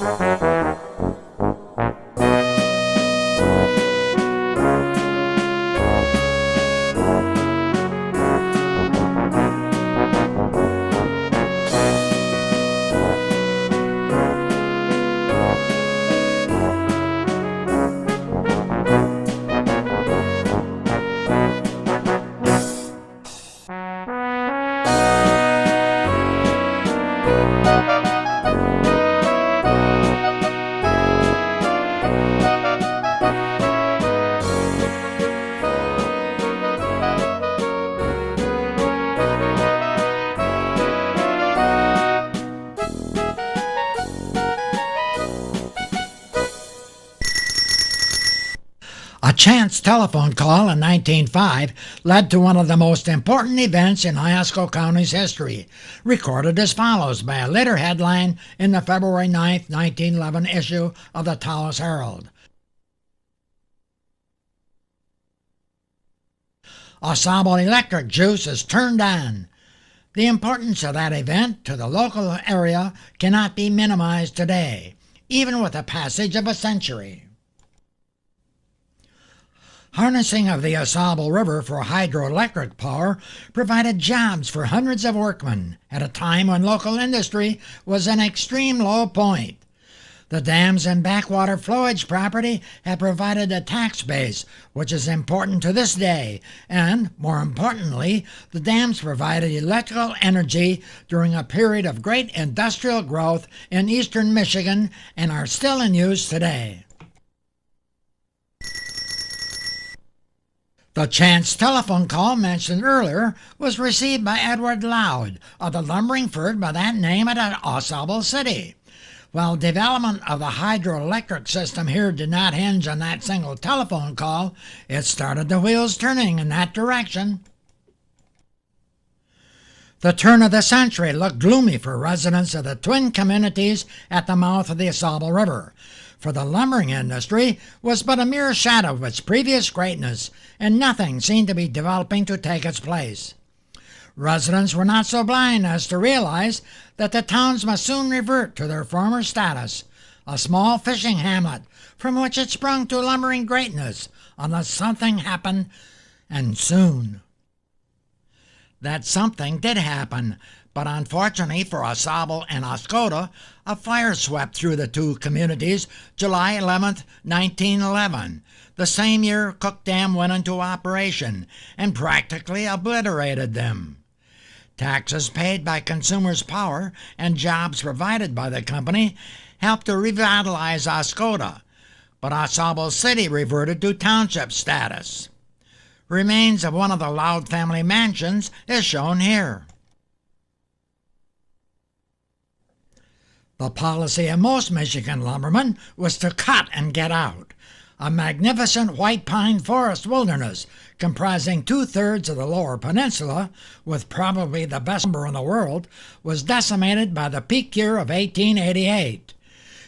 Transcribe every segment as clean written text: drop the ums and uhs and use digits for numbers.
A chance telephone call in 1905 led to one of the most important events in Iosco County's history, recorded as follows by a later headline in the February 9, 1911 issue of the Taos Herald. AuSable electric juice is turned on. The importance of that event to the local area cannot be minimized today, even with the passage of a century. Harnessing of the AuSable River for hydroelectric power provided jobs for hundreds of workmen at a time when local industry was an extreme low point. The dams and backwater flowage property have provided a tax base which is important to this day, and, more importantly, the dams provided electrical energy during a period of great industrial growth in eastern Michigan and are still in use today. The chance telephone call mentioned earlier was received by Edward Loud of the lumbering firm by that name at AuSable City. While development of the hydroelectric system here did not hinge on that single telephone call, it started the wheels turning in that direction. The turn of the century looked gloomy for residents of the twin communities at the mouth of the AuSable River, for the lumbering industry was but a mere shadow of its previous greatness, and nothing seemed to be developing to take its place. Residents were not so blind as to realize that the towns must soon revert to their former status, a small fishing hamlet from which it sprung to lumbering greatness, unless something happened, and soon. That something did happen, but unfortunately for AuSable and Oscoda, a fire swept through the two communities July 11, 1911, the same year Cook Dam went into operation, and practically obliterated them. Taxes paid by Consumers' Power and jobs provided by the company helped to revitalize Oscoda, but AuSable City reverted to township status. Remains of one of the Loud family mansions is shown here. The policy of most Michigan lumbermen was to cut and get out. A magnificent white pine forest wilderness comprising 2/3 of the lower peninsula, with probably the best lumber in the world, was decimated by the peak year of 1888.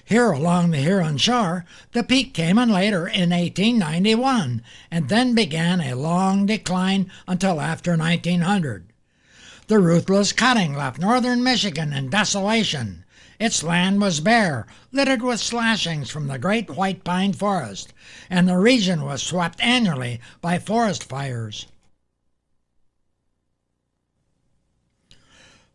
Here along the Huron shore, the peak came in later in 1891, and then began a long decline until after 1900. The ruthless cutting left northern Michigan in desolation. Its land was bare, littered with slashings from the great white pine forest, and the region was swept annually by forest fires.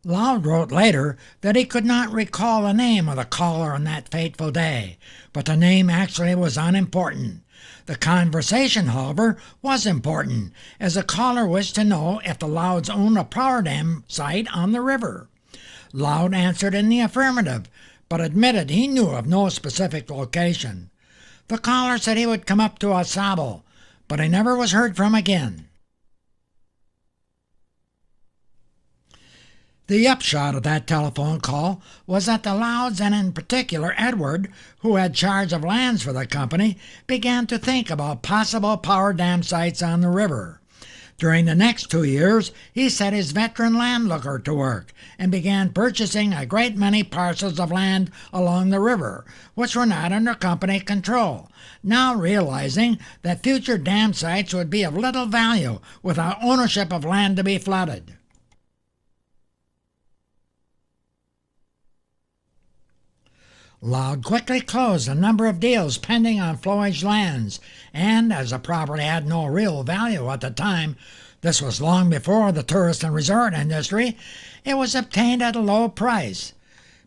Loud wrote later that he could not recall the name of the caller on that fateful day, but the name actually was unimportant. The conversation, however, was important, as the caller wished to know if the Louds owned a power dam site on the river. Loud answered in the affirmative, but admitted he knew of no specific location. The caller said he would come up to AuSable, but he never was heard from again. The upshot of that telephone call was that the Louds, and in particular Edward, who had charge of lands for the company, began to think about possible power dam sites on the river. During the next 2 years, he set his veteran landlooker to work and began purchasing a great many parcels of land along the river, which were not under company control, now realizing that future dam sites would be of little value without ownership of land to be flooded. Loud quickly closed a number of deals pending on flowage lands, and as the property had no real value at the time, this was long before the tourist and resort industry, it was obtained at a low price.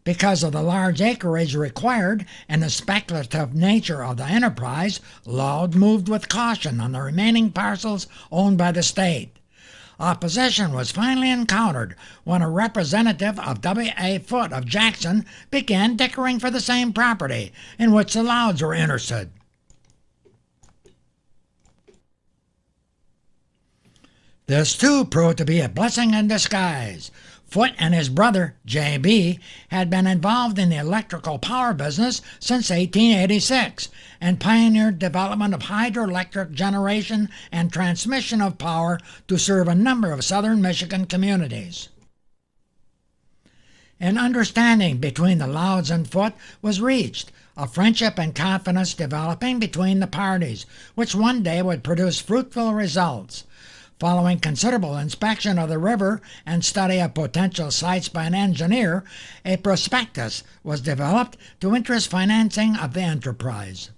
Because of the large acreage required and the speculative nature of the enterprise, Loud moved with caution on the remaining parcels owned by the state. Opposition was finally encountered when a representative of W.A. Foote of Jackson began dickering for the same property in which the Louds were interested. This too proved to be a blessing in disguise. Foote and his brother, J.B., had been involved in the electrical power business since 1886 and pioneered development of hydroelectric generation and transmission of power to serve a number of southern Michigan communities. An understanding between the Louds and Foote was reached, a friendship and confidence developing between the parties, which one day would produce fruitful results. Following considerable inspection of the river and study of potential sites by an engineer, a prospectus was developed to interest financing of the enterprise.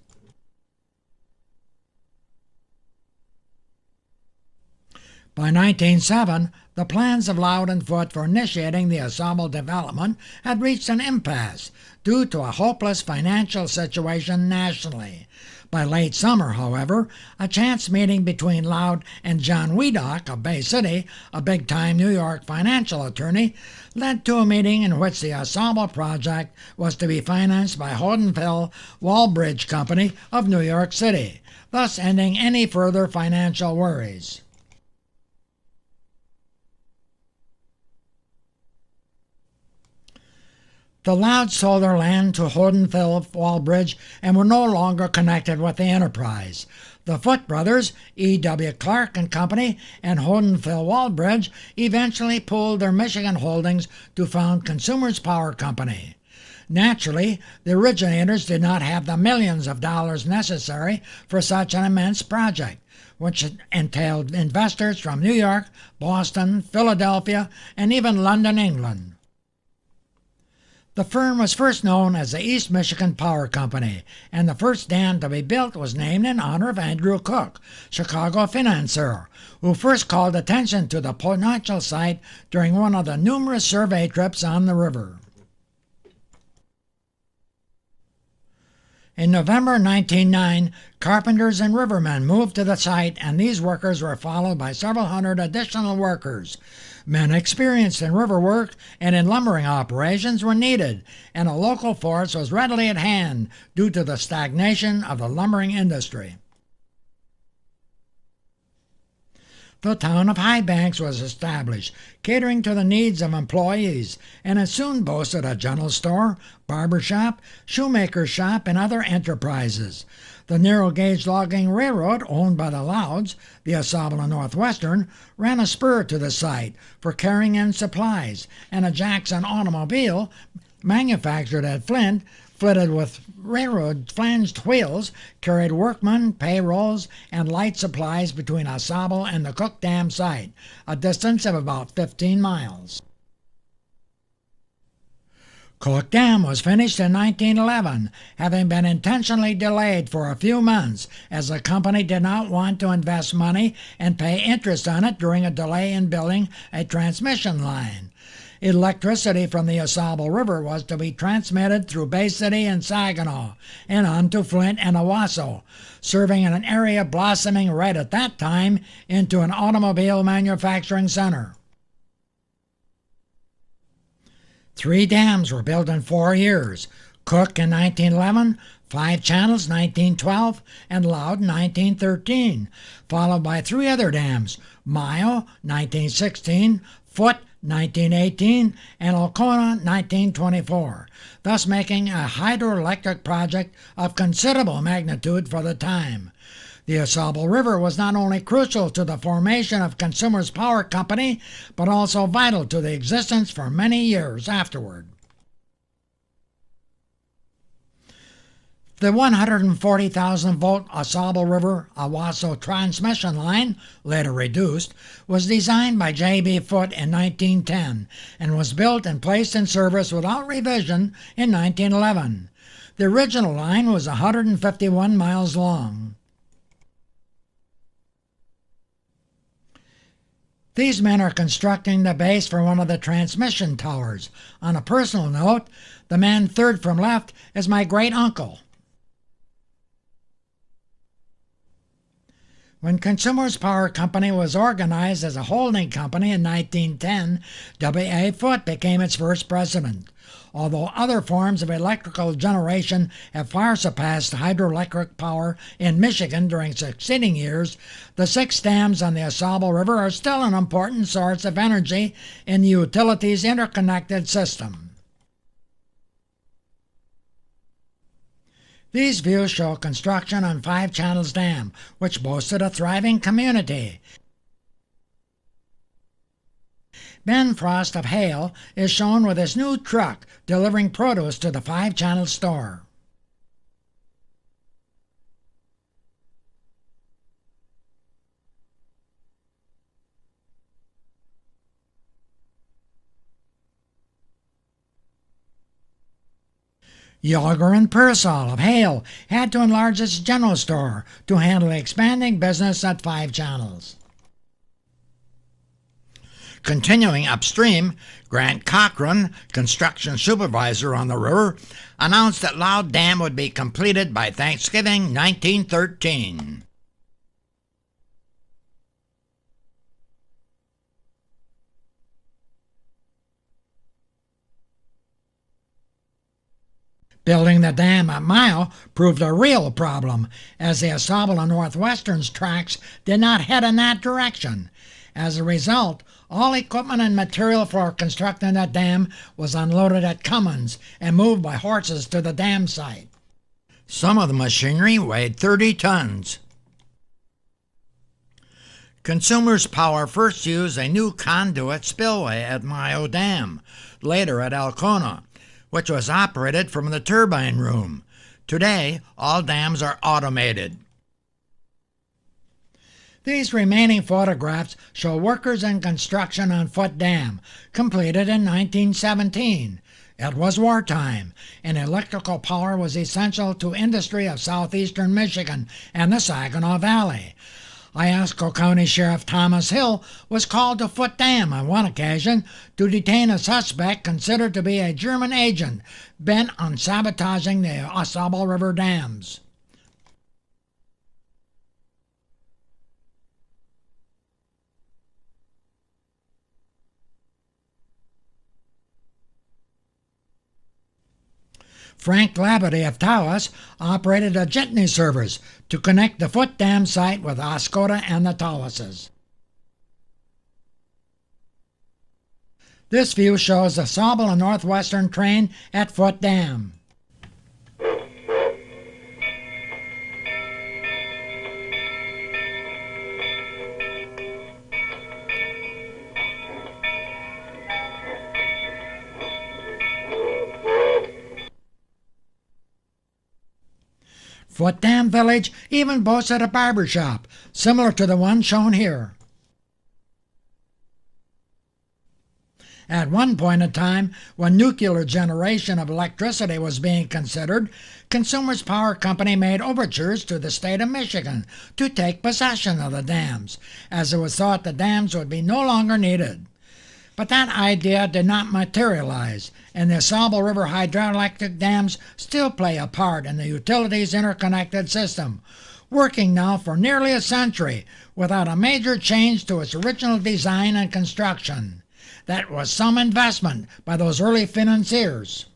By 1907, the plans of Loud and Foote for initiating the AuSable development had reached an impasse due to a hopeless financial situation nationally. By late summer, however, a chance meeting between Loud and John Weedock of Bay City, a big-time New York financial attorney, led to a meeting in which the AuSable project was to be financed by Hodenfeld Walbridge Company of New York City, thus ending any further financial worries. The Louds sold their land to Hodenfeld Walbridge and were no longer connected with the enterprise. The Foote brothers, E.W. Clark and Company, and Hodenfeld Walbridge eventually pooled their Michigan holdings to found Consumers Power Company. Naturally, the originators did not have the millions of dollars necessary for such an immense project, which entailed investors from New York, Boston, Philadelphia, and even London, England. The firm was first known as the East Michigan Power Company, and the first dam to be built was named in honor of Andrew Cook, Chicago financier, who first called attention to the potential site during one of the numerous survey trips on the river. In November 1909, carpenters and rivermen moved to the site, and these workers were followed by several hundred additional workers. Men experienced in river work and in lumbering operations were needed, and a local force was readily at hand due to the stagnation of the lumbering industry. The town of High Banks was established, catering to the needs of employees, and it soon boasted a general store, barber shop, shoemaker's shop, and other enterprises. The narrow-gauge logging railroad owned by the Louds, the AuSable and Northwestern, ran a spur to the site for carrying in supplies, and a Jackson automobile, manufactured at Flint, fitted with railroad flanged wheels, carried workmen, payrolls, and light supplies between AuSable and the Cook Dam site, a distance of about 15 miles. Cook Dam was finished in 1911, having been intentionally delayed for a few months as the company did not want to invest money and pay interest on it during a delay in building a transmission line. Electricity from the AuSable River was to be transmitted through Bay City and Saginaw and on to Flint and Owasso, serving in an area blossoming right at that time into an automobile manufacturing center. 3 dams were built in 4 years, Cook in 1911, 5 Channels 1912, and Loud 1913, followed by 3 other dams, Mayo 1916, Foote 1918, and Alcona 1924, thus making a hydroelectric project of considerable magnitude for the time. The AuSable River was not only crucial to the formation of Consumers Power Company, but also vital to the existence for many years afterward. The 140,000-volt AuSable River Owasso transmission line, later reduced, was designed by J.B. Foote in 1910 and was built and placed in service without revision in 1911. The original line was 151 miles long. These men are constructing the base for one of the transmission towers. On a personal note, the man third from left is my great-uncle. When Consumers Power Company was organized as a holding company in 1910, W.A. Foote became its first president. Although other forms of electrical generation have far surpassed hydroelectric power in Michigan during succeeding years, the 6 dams on the AuSable River are still an important source of energy in the utility's interconnected system. These views show construction on Five Channels Dam, which boasted a thriving community. Ben Frost of Hale is shown with his new truck delivering produce to the Five Channels store. Yager and Pearsall of Hale had to enlarge its general store to handle the expanding business at Five Channels. Continuing upstream, Grant Cochran, construction supervisor on the river, announced that Loud Dam would be completed by Thanksgiving 1913. Building the dam at Mile proved a real problem, as the AuSable and Northwestern's tracks did not head in that direction. As a result, all equipment and material for constructing the dam was unloaded at Cummins and moved by horses to the dam site. Some of the machinery weighed 30 tons. Consumers Power first used a new conduit spillway at Mayo Dam, later at Alcona, which was operated from the turbine room. Today, all dams are automated. These remaining photographs show workers in construction on Foote Dam, completed in 1917. It was wartime, and electrical power was essential to industry of southeastern Michigan and the Saginaw Valley. Iosco County Sheriff Thomas Hill was called to Foote Dam on one occasion to detain a suspect considered to be a German agent bent on sabotaging the AuSable River dams. Frank Labadie of Tawas operated a jitney service to connect the Foote Dam site with Oscoda and the Tawases. This view shows the AuSable and Northwestern train at Foote Dam. Foote Dam Village even boasted a barber shop, similar to the one shown here. At one point in time, when nuclear generation of electricity was being considered, Consumers Power Company made overtures to the state of Michigan to take possession of the dams, as it was thought the dams would be no longer needed. But that idea did not materialize, and the AuSable River hydroelectric dams still play a part in the utility's interconnected system, working now for nearly a century without a major change to its original design and construction. That was some investment by those early financiers.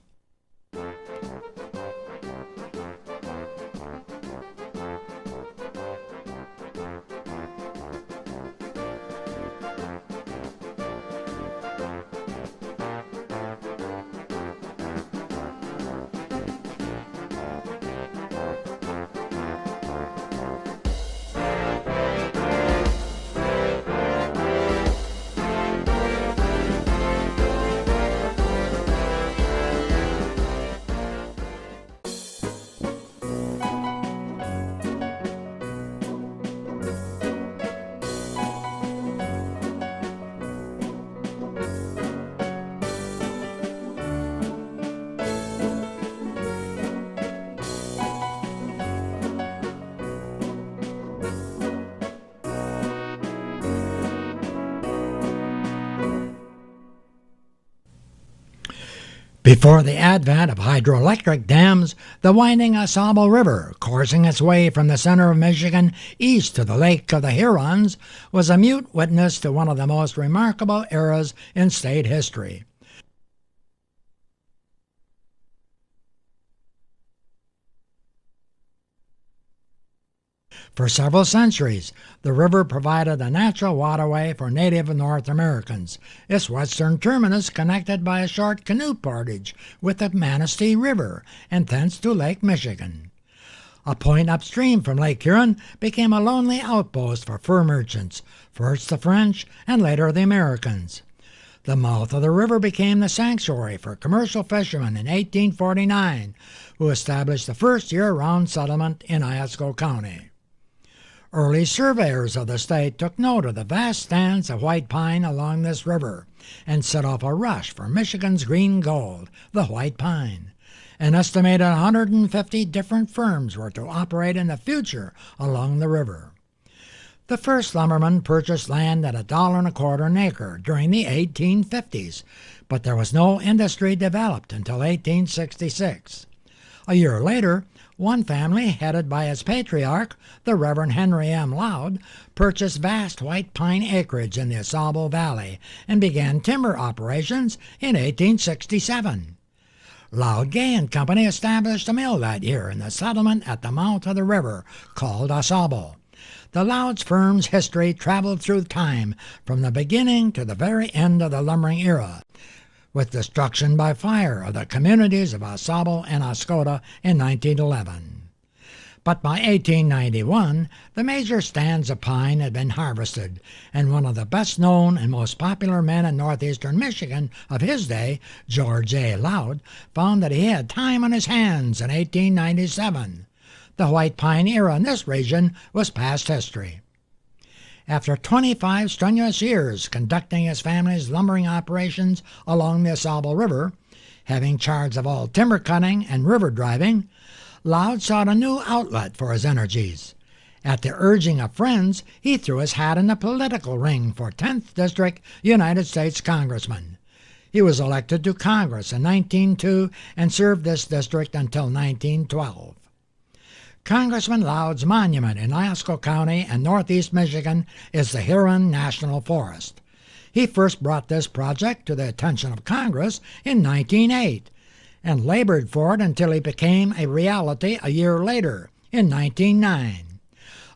Before the advent of hydroelectric dams, the winding AuSable River, coursing its way from the center of Michigan east to the Lake of the Hurons, was a mute witness to one of the most remarkable eras in state history. For several centuries, the river provided a natural waterway for native North Americans, its western terminus connected by a short canoe portage with the Manistee River and thence to Lake Michigan. A point upstream from Lake Huron became a lonely outpost for fur merchants, first the French and later the Americans. The mouth of the river became the sanctuary for commercial fishermen in 1849, who established the first year-round settlement in Iosco County. Early surveyors of the state took note of the vast stands of white pine along this river and set off a rush for Michigan's green gold, the white pine. An estimated 150 different firms were to operate in the future along the river. The first lumbermen purchased land at $1.25 an acre during the 1850s, but there was no industry developed until 1866. A year later, one family, headed by its patriarch, the Reverend Henry M. Loud, purchased vast white pine acreage in the AuSable Valley and began timber operations in 1867. Loud Gay and Company established a mill that year in the settlement at the mouth of the river called AuSable. The Loud's firm's history traveled through time from the beginning to the very end of the lumbering era, with destruction by fire of the communities of AuSable and Oscoda in 1911. But by 1891, the major stands of pine had been harvested, and one of the best-known and most popular men in northeastern Michigan of his day, George A. Loud, found that he had time on his hands in 1897. The white pine era in this region was past history. After 25 strenuous years conducting his family's lumbering operations along the AuSable River, having charge of all timber cutting and river driving, Loud sought a new outlet for his energies. At the urging of friends, he threw his hat in the political ring for 10th District United States Congressman. He was elected to Congress in 1902 and served this district until 1912. Congressman Loud's monument in Iosco County and northeast Michigan is the Huron National Forest. He first brought this project to the attention of Congress in 1908 and labored for it until it became a reality a year later, in 1909.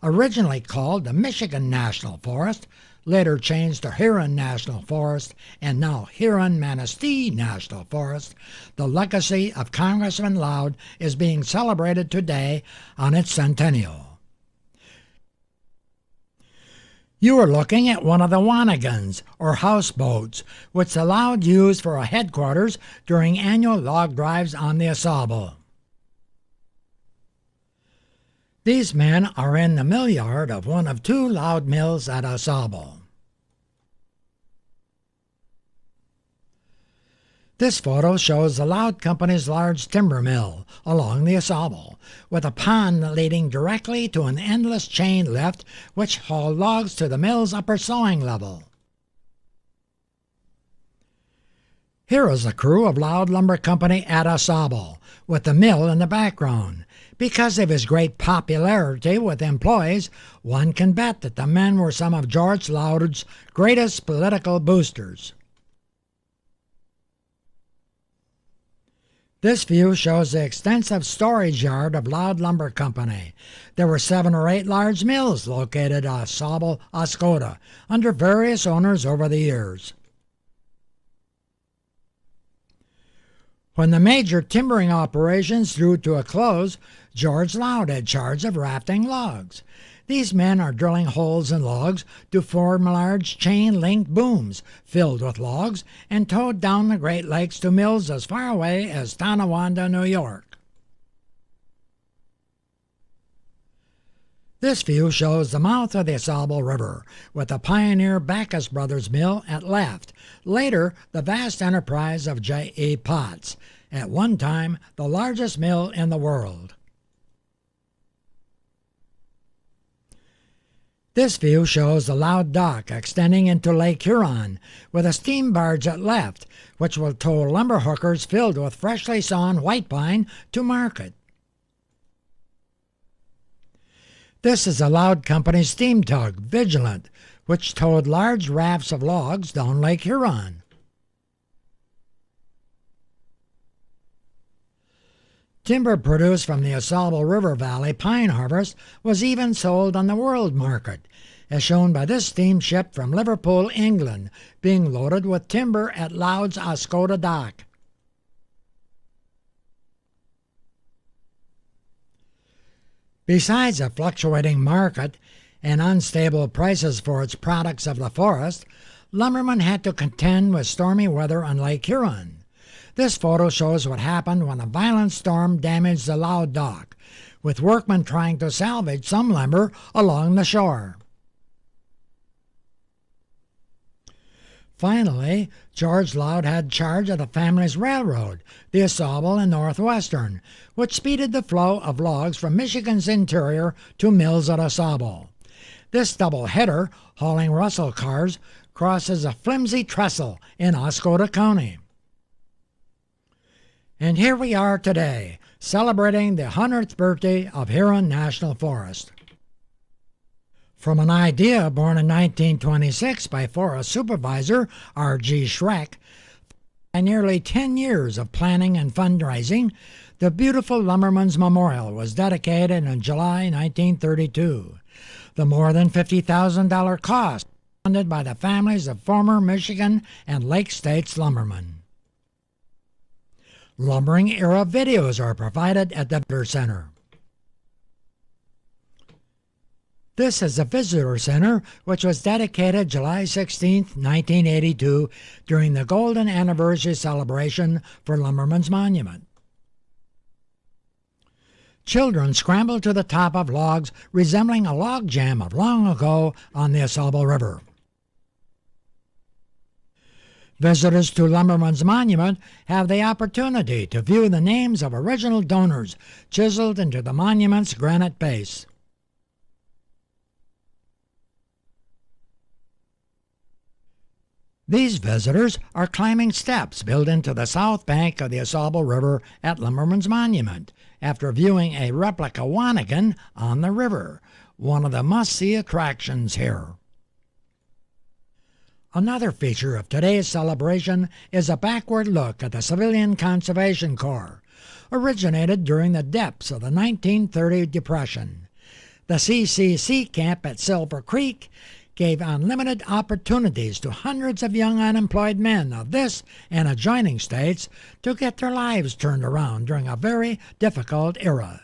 Originally called the Michigan National Forest, later changed to Huron National Forest, and now Huron-Manistee National Forest, the legacy of Congressman Loud is being celebrated today on its centennial. You are looking at one of the wanagans, or houseboats, which the Loud used for a headquarters during annual log drives on the AuSable. These men are in the mill yard of one of two Loud mills at AuSable. This photo shows the Loud Company's large timber mill along the AuSable, with a pond leading directly to an endless chain lift which hauled logs to the mill's upper sewing level. Here is the crew of Loud Lumber Company at AuSable, with the mill in the background. Because of his great popularity with employees, one can bet that the men were some of George Loud's greatest political boosters. This view shows the extensive storage yard of Loud Lumber Company. There were 7 or 8 large mills located at AuSable, Oscoda, under various owners over the years. When the major timbering operations drew to a close, George Loud had charge of rafting logs. These men are drilling holes in logs to form large chain-linked booms filled with logs and towed down the Great Lakes to mills as far away as Tonawanda, New York. This view shows the mouth of the AuSable River, with the pioneer Backus Brothers Mill at left, later the vast enterprise of J.E. Potts, at one time the largest mill in the world. This view shows the Loud Dock extending into Lake Huron, with a steam barge at left, which will tow lumber hookers filled with freshly sawn white pine to market. This is the Loud Company's steam tug, Vigilant, which towed large rafts of logs down Lake Huron. Timber produced from the AuSable River Valley pine harvest was even sold on the world market, as shown by this steamship from Liverpool, England, being loaded with timber at Loud's Oscoda Dock. Besides a fluctuating market and unstable prices for its products of the forest, lumbermen had to contend with stormy weather on Lake Huron. This photo shows what happened when a violent storm damaged the Loud Dock, with workmen trying to salvage some lumber along the shore. Finally, George Loud had charge of the family's railroad, the AuSable and Northwestern, which speeded the flow of logs from Michigan's interior to mills at AuSable. This double header, hauling Russell cars, crosses a flimsy trestle in Oscoda County. And here we are today, celebrating the 100th birthday of Huron National Forest. From an idea born in 1926 by Forest Supervisor R.G. Schreck, and nearly 10 years of planning and fundraising, the beautiful Lumberman's Memorial was dedicated in July 1932. The more than $50,000 cost funded by the families of former Michigan and Lake States lumbermen. Lumbering-era videos are provided at the Visitor Center. This is the Visitor Center, which was dedicated July 16, 1982, during the Golden Anniversary celebration for Lumberman's Monument. Children scrambled to the top of logs resembling a log jam of long ago on the AuSable River. Visitors to Lumberman's Monument have the opportunity to view the names of original donors chiseled into the monument's granite base. These visitors are climbing steps built into the south bank of the AuSable River at Lumberman's Monument after viewing a replica Wanigan on the river, one of the must-see attractions here. Another feature of today's celebration is a backward look at the Civilian Conservation Corps, originated during the depths of the 1930 Depression. The CCC camp at Silver Creek gave unlimited opportunities to hundreds of young unemployed men of this and adjoining states to get their lives turned around during a very difficult era.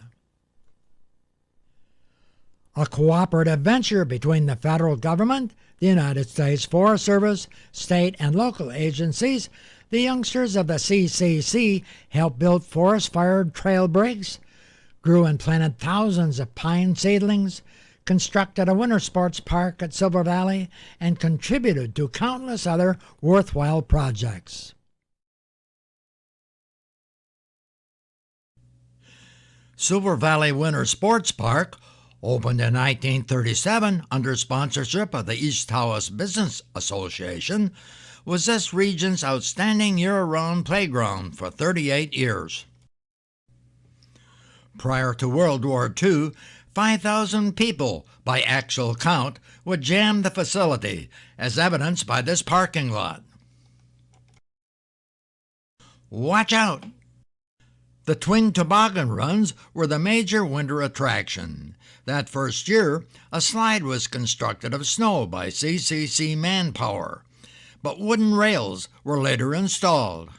A cooperative venture between the federal government, the United States Forest Service, state and local agencies, the youngsters of the CCC helped build forest-fired trail brigs, grew and planted thousands of pine seedlings, constructed a winter sports park at Silver Valley, and contributed to countless other worthwhile projects. Silver Valley Winter Sports Park, opened in 1937 under sponsorship of the East Tawas Business Association, was this region's outstanding year-round playground for 38 years. Prior to World War II, 5,000 people, by actual count, would jam the facility, as evidenced by this parking lot. Watch out! The twin toboggan runs were the major winter attraction. That first year, a slide was constructed of snow by CCC manpower, but wooden rails were later installed.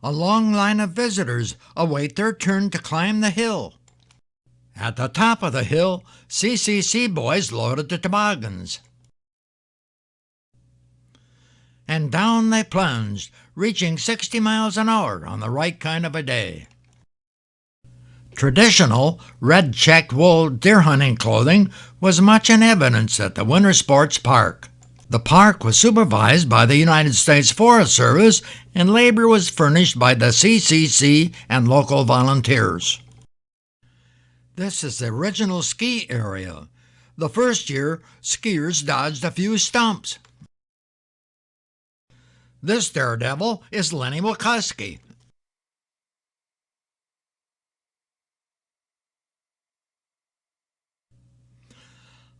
A long line of visitors await their turn to climb the hill. At the top of the hill, CCC boys loaded the toboggans. And down they plunged, reaching 60 miles an hour on the right kind of a day. Traditional red-checked wool deer hunting clothing was much in evidence at the Winter Sports Park. The park was supervised by the United States Forest Service, and labor was furnished by the CCC and local volunteers. This is the original ski area. The first year, skiers dodged a few stumps. This daredevil is Lenny Wilkowski.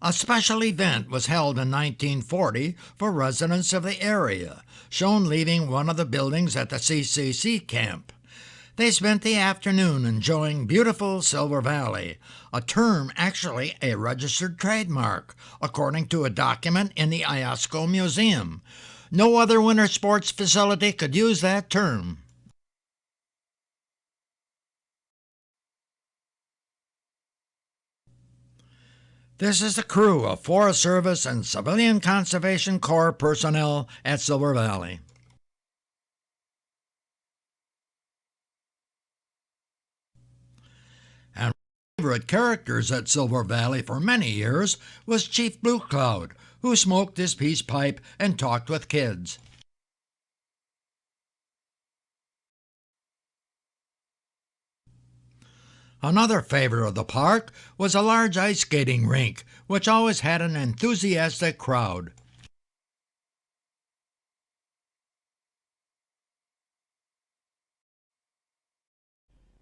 A special event was held in 1940 for residents of the area, shown leaving one of the buildings at the CCC camp. They spent the afternoon enjoying beautiful Silver Valley, a term actually a registered trademark, according to a document in the Iosco Museum. No other winter sports facility could use that term. This is the crew of Forest Service and Civilian Conservation Corps personnel at Silver Valley. And favorite characters at Silver Valley for many years was Chief Blue Cloud, who smoked his peace pipe and talked with kids. Another favorite of the park was a large ice skating rink, which always had an enthusiastic crowd.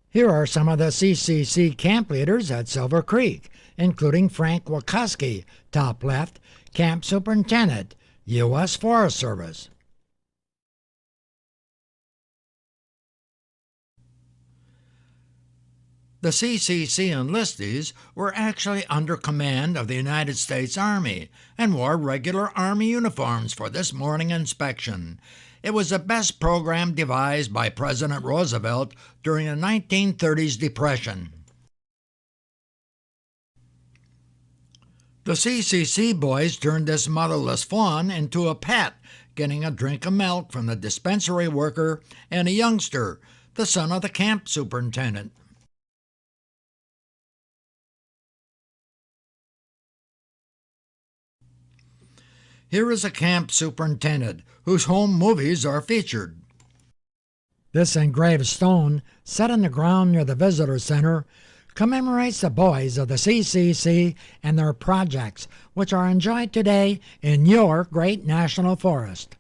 Here are some of the CCC camp leaders at Silver Creek, including Frank Wachowski, top left, Camp Superintendent, U.S. Forest Service. The CCC enlistees were actually under command of the United States Army and wore regular Army uniforms for this morning inspection. It was the best program devised by President Roosevelt during the 1930s Depression. The CCC boys turned this motherless fawn into a pet, getting a drink of milk from the dispensary worker and a youngster, the son of the camp superintendent. Here is a camp superintendent whose home movies are featured. This engraved stone, set in the ground near the visitor center, commemorates the boys of the CCC and their projects, which are enjoyed today in your great national forest.